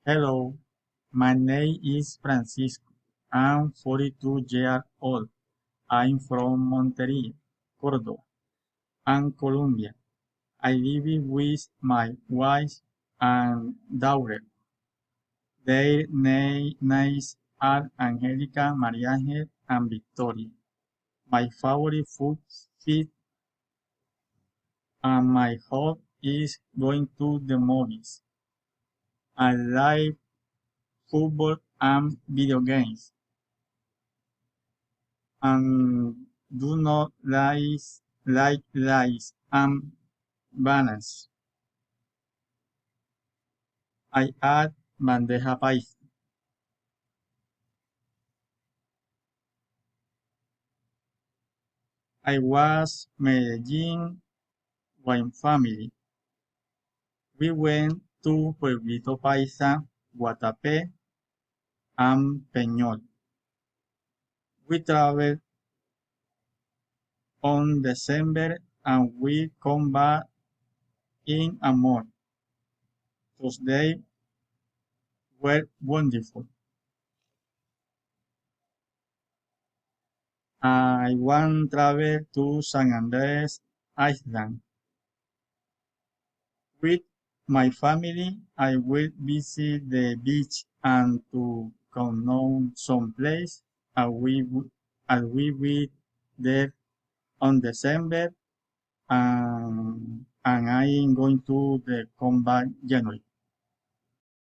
Hello, my name is Francisco. I'm 42 years old. I'm from Montería, Córdoba, and Colombia. I live with my wife and daughter. Their names are Angelica, Maria Ángel, and Victoria. My favorite food fit and my hobby is going to the movies. I like football and video games. And do not like rice and bananas. I add bandeja paisa. I was Medellin wine family. We went to Pueblito Paisa, Guatapé, and Peñol. We traveled on December and we come back in a month. Those days were wonderful. I want travel to San Andres Island. With my family, I will visit the beach and to know some place. I will be there on December and I am going to the come back January.